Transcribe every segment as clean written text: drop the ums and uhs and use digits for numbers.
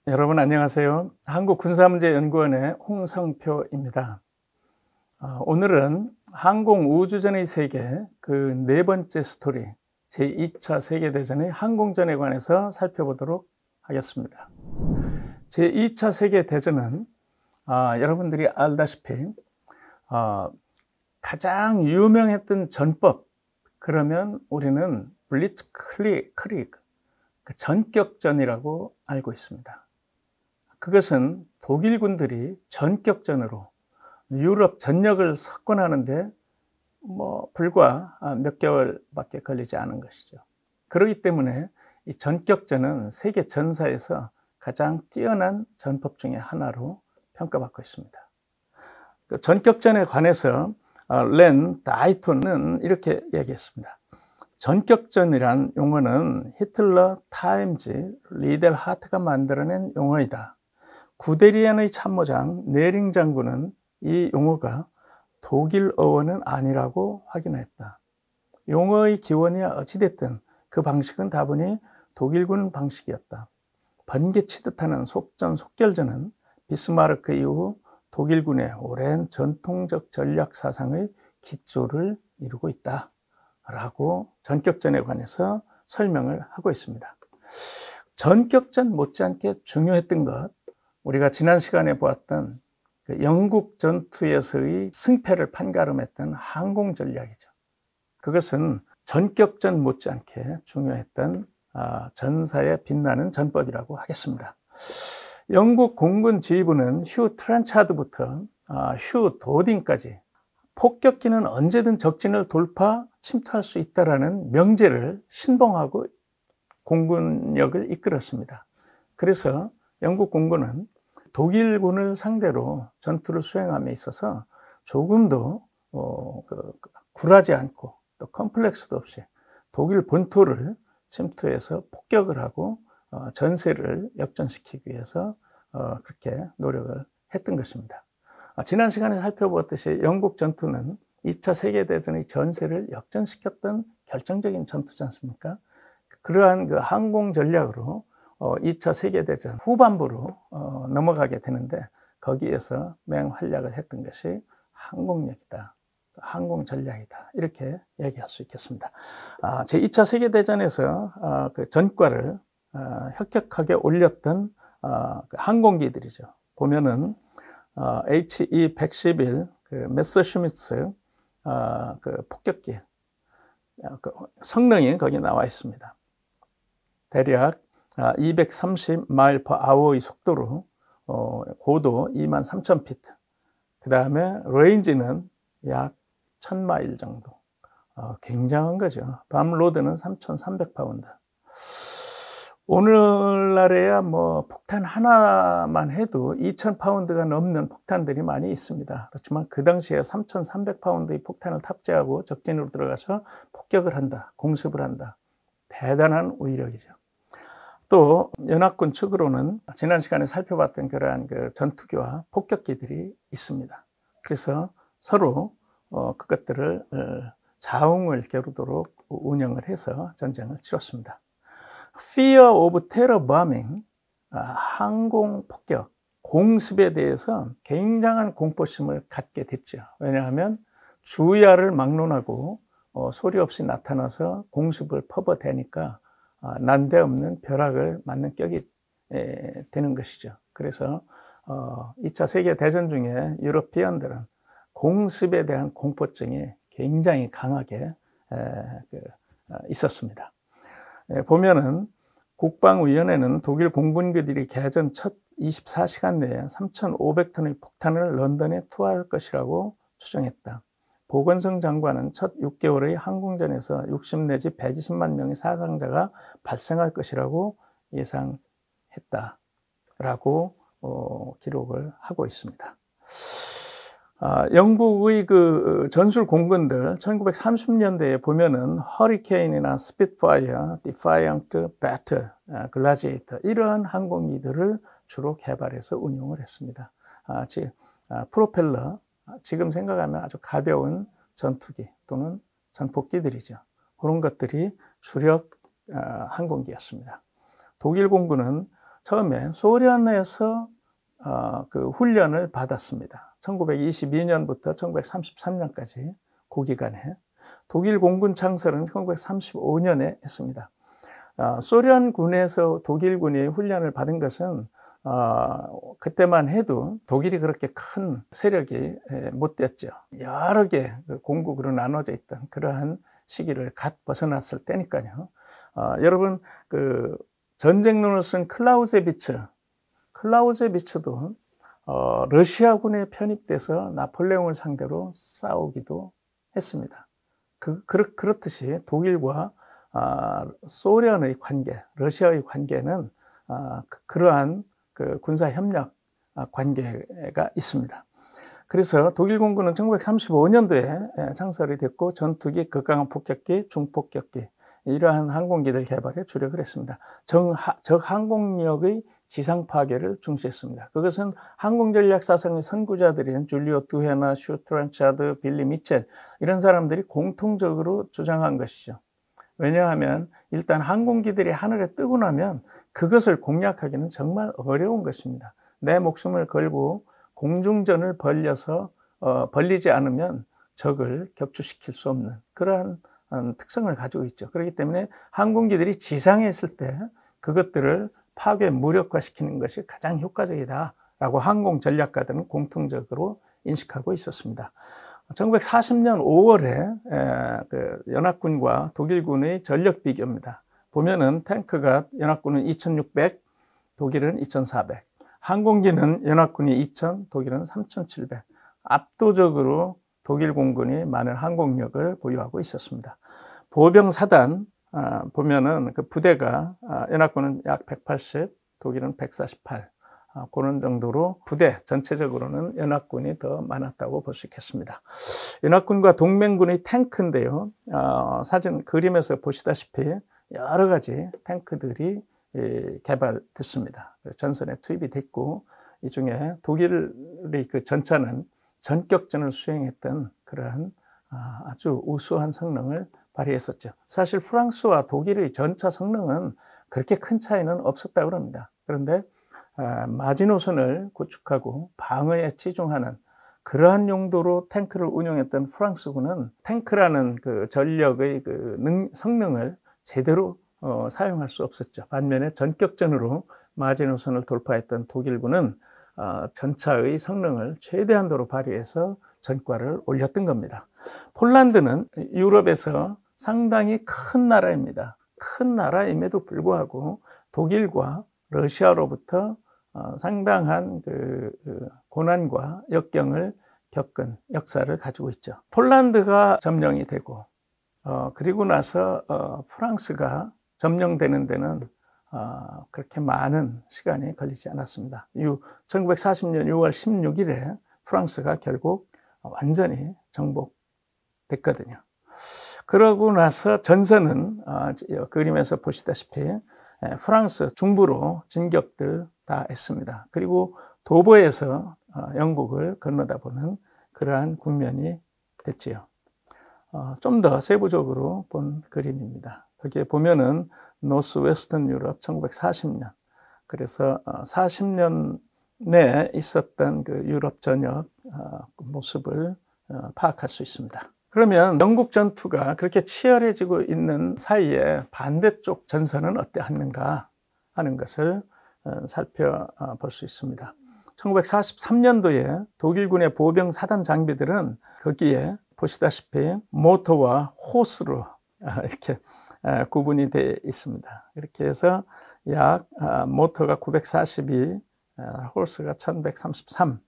여러분 안녕하세요. 한국군사문제연구원의 홍성표입니다. 오늘은 항공우주전의 세계 그 네 번째 스토리 제2차 세계대전의 항공전에 관해서 살펴보도록 하겠습니다. 제2차 세계대전은 여러분들이 알다시피 가장 유명했던 전법, 그러면 우리는 블리츠크리그, 전격전이라고 알고 있습니다. 그것은 독일군들이 전격전으로 유럽 전역을 석권하는데 불과 몇 개월밖에 걸리지 않은 것이죠. 그렇기 때문에 이 전격전은 세계 전사에서 가장 뛰어난 전법 중의 하나로 평가받고 있습니다. 그 전격전에 관해서 렌 다이톤은 이렇게 얘기했습니다. 전격전이란 용어는 히틀러 타임즈 리델 하트가 만들어낸 용어이다. 구데리안의 참모장 네링 장군은 이 용어가 독일 어원은 아니라고 확인했다. 용어의 기원이 어찌됐든 그 방식은 다분히 독일군 방식이었다. 번개치듯 하는 속전속결전은 비스마르크 이후 독일군의 오랜 전통적 전략 사상의 기초를 이루고 있다 라고 전격전에 관해서 설명을 하고 있습니다. 전격전 못지않게 중요했던 것, 우리가 지난 시간에 보았던 그 영국 전투에서의 승패를 판가름했던 항공 전략이죠. 그것은 전격전 못지않게 중요했던 전사에 빛나는 전법이라고 하겠습니다. 영국 공군 지휘부는 휴 트렌차드부터 휴 도딩까지 폭격기는 언제든 적진을 돌파, 침투할 수 있다라는 명제를 신봉하고 공군력을 이끌었습니다. 그래서 영국 공군은 독일군을 상대로 전투를 수행함에 있어서 조금도 굴하지 않고 또 컴플렉스도 없이 독일 본토를 침투해서 폭격을 하고 전세를 역전시키기 위해서 그렇게 노력을 했던 것입니다. 지난 시간에 살펴보았듯이 영국 전투는 2차 세계대전의 전세를 역전시켰던 결정적인 전투지 않습니까? 그러한 그 항공 전략으로 2차 세계대전 후반부로 넘어가게 되는데, 거기에서 맹활약을 했던 것이 항공력이다, 항공 전략이다, 이렇게 얘기할 수 있겠습니다. 제2차 세계대전에서 그 전과를 혁혁하게 올렸던 그 항공기들이죠. 보면은 HE-111 그 메서슈미츠 그 폭격기, 그 성능이 거기 나와 있습니다. 대략 230마일/아워의 속도로 고도 23,000피트, 그 다음에 레인지는 약 1000마일 정도, 굉장한 거죠. 밤로드는 3,300파운드. 오늘날에야 폭탄 하나만 해도 2,000파운드가 넘는 폭탄들이 많이 있습니다. 그렇지만 그 당시에 3,300파운드의 폭탄을 탑재하고 적진으로 들어가서 폭격을 한다, 공습을 한다. 대단한 위력이죠. 또 연합군 측으로는 지난 시간에 살펴봤던 그러한 그 전투기와 폭격기들이 있습니다. 그래서 서로 그것들을 자웅을 겨루도록 운영을 해서 전쟁을 치렀습니다. Fear of Terror Bombing, 항공 폭격, 공습에 대해서 굉장한 공포심을 갖게 됐죠. 왜냐하면 주야를 막론하고 소리 없이 나타나서 공습을 퍼부어대니까 난데없는 벼락을 맞는 격이 되는 것이죠. 그래서 2차 세계대전 중에 유러피언들은 공습에 대한 공포증이 굉장히 강하게 있었습니다. 보면은 국방위원회는 독일 공군기들이 개전 첫 24시간 내에 3,500톤의 폭탄을 런던에 투하할 것이라고 추정했다. 보건성 장관은 첫 6개월의 항공전에서 60 내지 120만 명의 사상자가 발생할 것이라고 예상했다라고 기록을 하고 있습니다. 영국의 그 전술 공군들 1930년대에 보면은 허리케인이나 스핏파이어, 디파이언트, 배틀, 글라디에이터, 이러한 항공기들을 주로 개발해서 운용을 했습니다. 프로펠러, 지금 생각하면 아주 가벼운 전투기 또는 전폭기들이죠. 그런 것들이 주력 항공기였습니다. 독일 공군은 처음에 소련에서 그 훈련을 받았습니다. 1922년부터 1933년까지 그 기간에. 독일 공군 창설은 1935년에 했습니다. 소련군에서 독일군이 훈련을 받은 것은 그때만 해도 독일이 그렇게 큰 세력이 못 됐죠. 여러 개 공국으로 나눠져 있던 그러한 시기를 갓 벗어났을 때니까요. 여러분 그 전쟁론을 쓴 클라우제비츠도 러시아군에 편입돼서 나폴레옹을 상대로 싸우기도 했습니다. 그렇듯이 독일과 소련의 관계, 러시아의 관계는 그러한 그 군사협력 관계가 있습니다. 그래서 독일 공군은 1935년도에 창설이 됐고 전투기, 극강한 폭격기, 중폭격기 이러한 항공기들 개발에 주력을 했습니다. 적 항공력의 지상 파괴를 중시했습니다. 그것은 항공전략사상의 선구자들인 줄리오 두헤나, 슈트란차드, 빌리 미첼 이런 사람들이 공통적으로 주장한 것이죠. 왜냐하면 일단 항공기들이 하늘에 뜨고 나면 그것을 공략하기는 정말 어려운 것입니다. 내 목숨을 걸고 공중전을 벌리지 않으면 적을 격추시킬 수 없는 그러한 특성을 가지고 있죠. 그렇기 때문에 항공기들이 지상에 있을 때 그것들을 파괴 무력화시키는 것이 가장 효과적이다라고 항공 전략가들은 공통적으로 인식하고 있었습니다. 1940년 5월에 그 연합군과 독일군의 전력 비교입니다. 보면은 탱크가 연합군은 2,600, 독일은 2,400. 항공기는 연합군이 2,000, 독일은 3,700. 압도적으로 독일 공군이 많은 항공력을 보유하고 있었습니다. 보병 사단 보면은 그 부대가 연합군은 약 180, 독일은 148. 그런 정도로 부대 전체적으로는 연합군이 더 많았다고 볼 수 있겠습니다. 연합군과 동맹군의 탱크인데요. 사진 그림에서 보시다시피 여러 가지 탱크들이 개발됐습니다. 전선에 투입이 됐고 이 중에 독일의 그 전차는 전격전을 수행했던 그러한 아주 우수한 성능을 발휘했었죠. 사실 프랑스와 독일의 전차 성능은 그렇게 큰 차이는 없었다고 합니다. 그런데 마지노선을 구축하고 방어에 치중하는 그러한 용도로 탱크를 운용했던 프랑스군은 탱크라는 그 전력의 그 성능을 제대로 사용할 수 없었죠. 반면에 전격전으로 마지노선을 돌파했던 독일군은 전차의 성능을 최대한도로 발휘해서 전과를 올렸던 겁니다. 폴란드는 유럽에서 상당히 큰 나라입니다. 큰 나라임에도 불구하고 독일과 러시아로부터 상당한 그 고난과 역경을 겪은 역사를 가지고 있죠. 폴란드가 점령이 되고 그리고 나서 프랑스가 점령되는 데는 그렇게 많은 시간이 걸리지 않았습니다. 1940년 6월 16일에 프랑스가 결국 완전히 정복됐거든요. 그러고 나서 전선은 그림에서 보시다시피 프랑스 중부로 진격들 다 했습니다. 그리고 도보에서 영국을 건너다 보는 그러한 국면이 됐지요. 좀 더 세부적으로 본 그림입니다. 거기에 보면은 노스 웨스턴 유럽 1940년. 그래서 40년에 있었던 그 유럽 전역 모습을 파악할 수 있습니다. 그러면 영국 전투가 그렇게 치열해지고 있는 사이에 반대쪽 전선은 어떠했는가 하는 것을 살펴볼 수 있습니다. 1943년도에 독일군의 보병 사단 장비들은 거기에 보시다시피 모터와 호스로 이렇게 구분이 되어 있습니다. 이렇게 해서 약 모터가 942, 호스가 1133,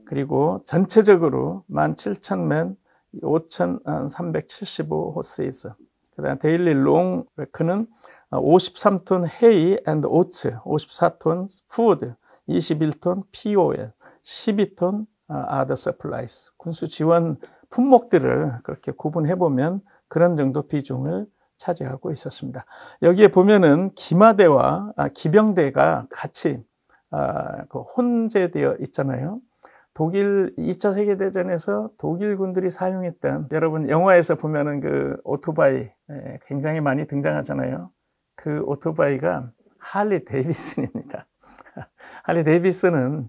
그리고 전체적으로 17,000맨 5,375 호스이즈. 그다음 데일리 롱 레크는 53톤 헤이 앤드 오츠, 54톤 푸드, 21톤 POL, 12톤 아더 서플라이스. 군수 지원 품목들을 그렇게 구분해 보면 그런 정도 비중을 차지하고 있었습니다. 여기에 보면은 기마대와 기병대가 같이 혼재되어 있잖아요. 독일 2차 세계대전에서 독일 군들이 사용했던, 여러분 영화에서 보면은 그 오토바이 굉장히 많이 등장하잖아요. 그 오토바이가 할리 데이비슨입니다. 할리 데이비슨은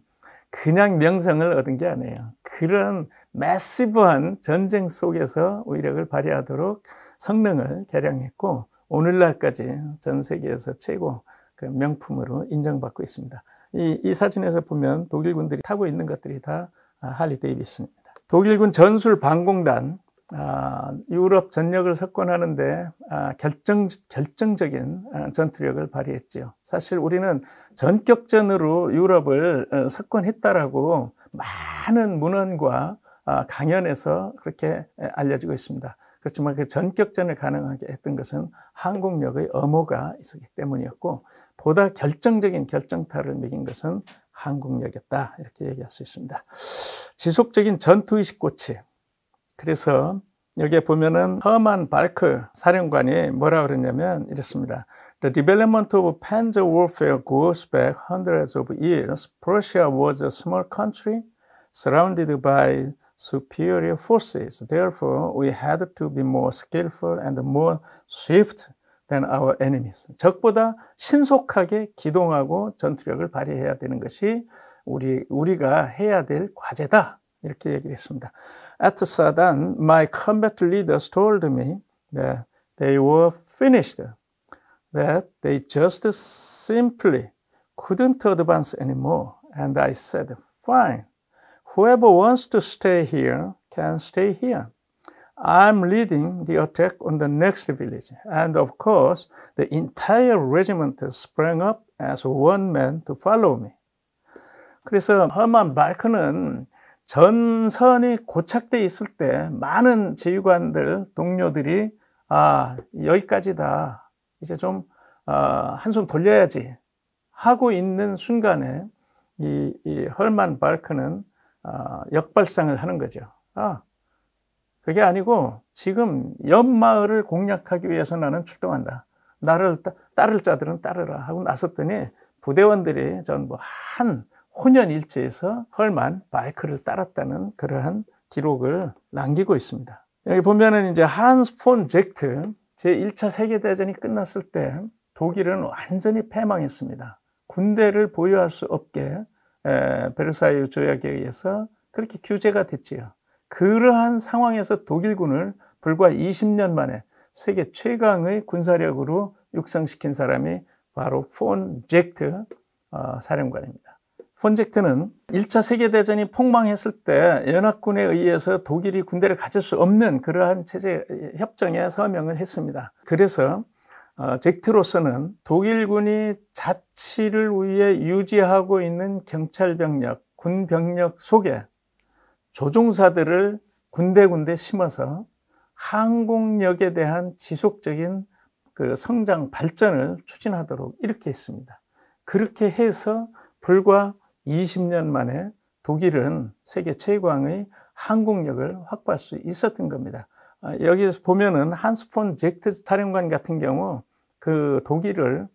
그냥 명성을 얻은 게 아니에요. 그런 매시브한 전쟁 속에서 위력을 발휘하도록 성능을 개량했고 오늘날까지 전 세계에서 최고 그 명품으로 인정받고 있습니다. 이 사진에서 보면 독일군들이 타고 있는 것들이 다 할리 데이비슨입니다. 독일군 전술 방공단, 유럽 전역을 석권하는데 결정적인 전투력을 발휘했죠. 사실 우리는 전격전으로 유럽을 석권했다라고 많은 문헌과 강연에서 그렇게 알려지고 있습니다. 그렇지만 그 전격전을 가능하게 했던 것은 항공력의 엄호가 있었기 때문이었고 보다 결정적인 결정타를 매긴 것은 항공력이었다, 이렇게 얘기할 수 있습니다. 지속적인 전투의식 고취. 그래서 여기에 보면은 허만 발크 사령관이 뭐라 그랬냐면 이렇습니다. The development of panzer warfare goes back hundreds of years. Prussia was a small country surrounded by superior forces. Therefore, we had to be more skillful and more swift than our enemies. 적보다 신속하게 기동하고 전투력을 발휘해야 되는 것이 우리가 해야 될 과제다, 이렇게 얘기를 했습니다. At Sedan, my combat leaders told me that they were finished, that they just simply couldn't advance anymore. And I said, fine, whoever wants to stay here can stay here. I'm leading the attack on the next village. And of course, the entire regiment sprang up as one man to follow me. 그래서 허만 발크는 전선이 고착되어 있을 때 많은 지휘관들, 동료들이 여기까지다, 이제 좀 한숨 돌려야지 하고 있는 순간에 이 헐만 발크는 역발상을 하는 거죠. 그게 아니고 지금 옆 마을을 공략하기 위해서 나는 출동한다. 나를 따를 자들은 따르라 하고 나섰더니 부대원들이 전 한 혼연일체에서 헐만 발크를 따랐다는 그러한 기록을 남기고 있습니다. 여기 보면은 이제 한스 폰 젝트 제1차 세계대전이 끝났을 때 독일은 완전히 패망했습니다. 군대를 보유할 수 없게 베르사유 조약에 의해서 그렇게 규제가 됐지요. 그러한 상황에서 독일군을 불과 20년 만에 세계 최강의 군사력으로 육성시킨 사람이 바로 폰 젝트 사령관입니다. 폰 젝트는 1차 세계대전이 폭망했을 때 연합군에 의해서 독일이 군대를 가질 수 없는 그러한 체제 협정에 서명을 했습니다. 그래서 젝트로서는 독일군이 자치를 위해 유지하고 있는 경찰병력, 군병력 속에 조종사들을 군데군데 심어서 항공력에 대한 지속적인 그 성장 발전을 추진하도록 이렇게 했습니다. 그렇게 해서 불과 20년 만에 독일은 세계 최강의 항공력을 확보할 수 있었던 겁니다. 여기서 보면은 한스 폰 젝트 사령관 같은 경우 그 독일을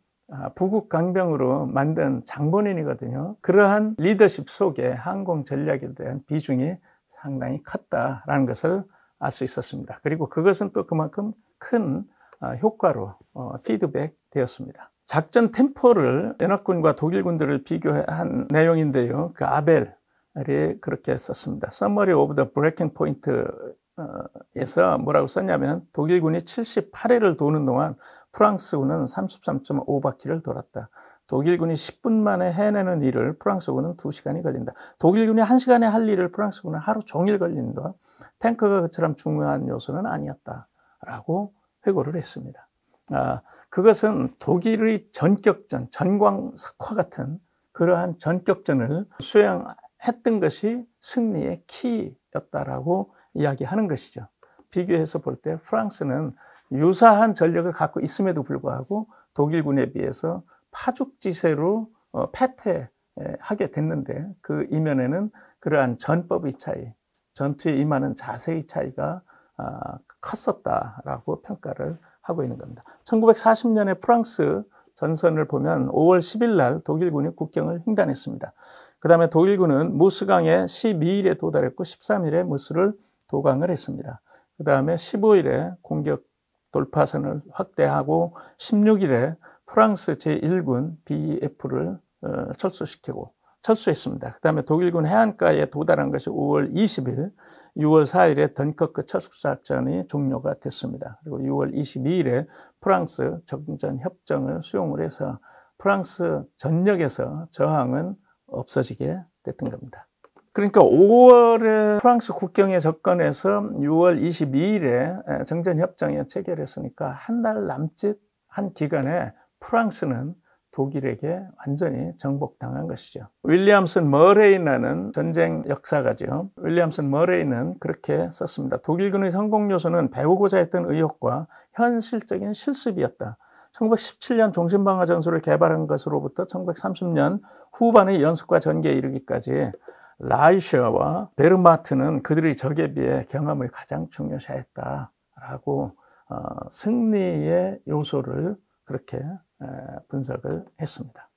부국 강병으로 만든 장본인이거든요. 그러한 리더십 속에 항공 전략에 대한 비중이 상당히 컸다라는 것을 알 수 있었습니다. 그리고 그것은 또 그만큼 큰 효과로 피드백 되었습니다. 작전 템포를 연합군과 독일군들을 비교한 내용인데요. 그 아벨이 그렇게 썼습니다. Summary of the Breaking Point에서 뭐라고 썼냐면 독일군이 78회를 도는 동안 프랑스군은 33.5바퀴를 돌았다. 독일군이 10분 만에 해내는 일을 프랑스군은 2시간이 걸린다. 독일군이 1시간에 할 일을 프랑스군은 하루 종일 걸린다. 탱크가 그처럼 중요한 요소는 아니었다라고 회고를 했습니다. 그것은 독일의 전격전, 전광석화 같은 그러한 전격전을 수행했던 것이 승리의 키였다라고 이야기하는 것이죠. 비교해서 볼 때 프랑스는 유사한 전력을 갖고 있음에도 불구하고 독일군에 비해서 파죽지세로 패퇴하게 됐는데 그 이면에는 그러한 전법의 차이, 전투에 임하는 자세의 차이가 컸었다라고 평가를 하고 있는 겁니다. 1940년에 프랑스 전선을 보면 5월 10일 날 독일군이 국경을 횡단했습니다. 그 다음에 독일군은 무스강에 12일에 도달했고 13일에 무스를 도강을 했습니다. 그 다음에 15일에 공격 돌파선을 확대하고 16일에 프랑스 제1군 BF를 철수시키고 철수했습니다. 그 다음에 독일군 해안가에 도달한 것이 5월 20일, 6월 4일에 던커크 철수작전이 종료가 됐습니다. 그리고 6월 22일에 프랑스 정전협정을 수용을 해서 프랑스 전역에서 저항은 없어지게 됐던 겁니다. 그러니까 5월에 프랑스 국경에 접근해서 6월 22일에 정전협정에 체결했으니까 한 달 남짓 한 기간에 프랑스는 독일에게 완전히 정복당한 것이죠. 윌리엄슨 머레이라는 전쟁 역사가죠. 윌리엄슨 머레이는 그렇게 썼습니다. 독일군의 성공 요소는 배우고자 했던 의욕과 현실적인 실습이었다. 1917년 종신방어 전술을 개발한 것으로부터 1930년 후반의 연습과 전개에 이르기까지 라이셔와 베르마트는 그들의 적에 비해 경험을 가장 중요시했다라고 승리의 요소를 그렇게 분석을 했습니다.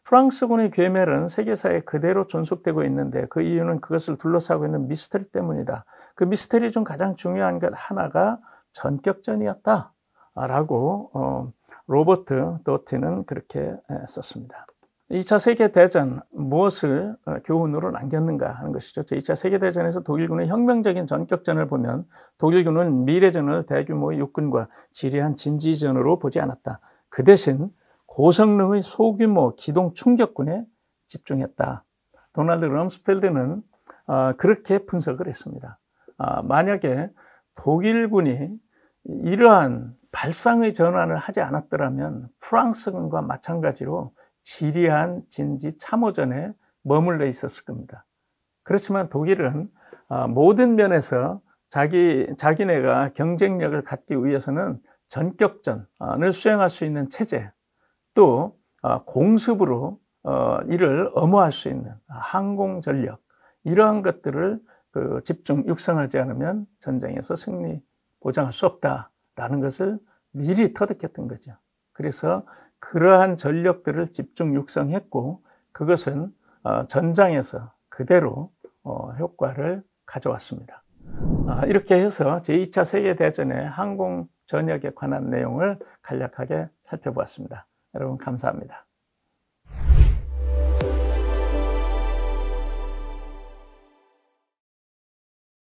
프랑스군의 괴멸은 세계사에 그대로 존속되고 있는데 그 이유는 그것을 둘러싸고 있는 미스터리 때문이다. 그 미스터리 중 가장 중요한 것 하나가 전격전이었다라고 로버트 도티는 그렇게 썼습니다. 2차 세계대전 무엇을 교훈으로 남겼는가 하는 것이죠. 제2차 세계대전에서 독일군의 혁명적인 전격전을 보면 독일군은 미래전을 대규모의 육군과 지리한 진지전으로 보지 않았다. 그 대신 고성능의 소규모 기동 충격군에 집중했다. 도널드 럼스펠드는 그렇게 분석을 했습니다. 만약에 독일군이 이러한 발상의 전환을 하지 않았더라면 프랑스군과 마찬가지로 지리한 진지 참호전에 머물러 있었을 겁니다. 그렇지만 독일은 모든 면에서 자기네가 경쟁력을 갖기 위해서는 전격전을 수행할 수 있는 체제, 또 공습으로 이를 엄호할 수 있는 항공 전력, 이러한 것들을 집중 육성하지 않으면 전쟁에서 승리 보장할 수 없다라는 것을 미리 터득했던 거죠. 그래서 그러한 전력들을 집중 육성했고 그것은 전장에서 그대로 효과를 가져왔습니다. 이렇게 해서 제2차 세계대전의 항공 전역에 관한 내용을 간략하게 살펴보았습니다. 여러분 감사합니다.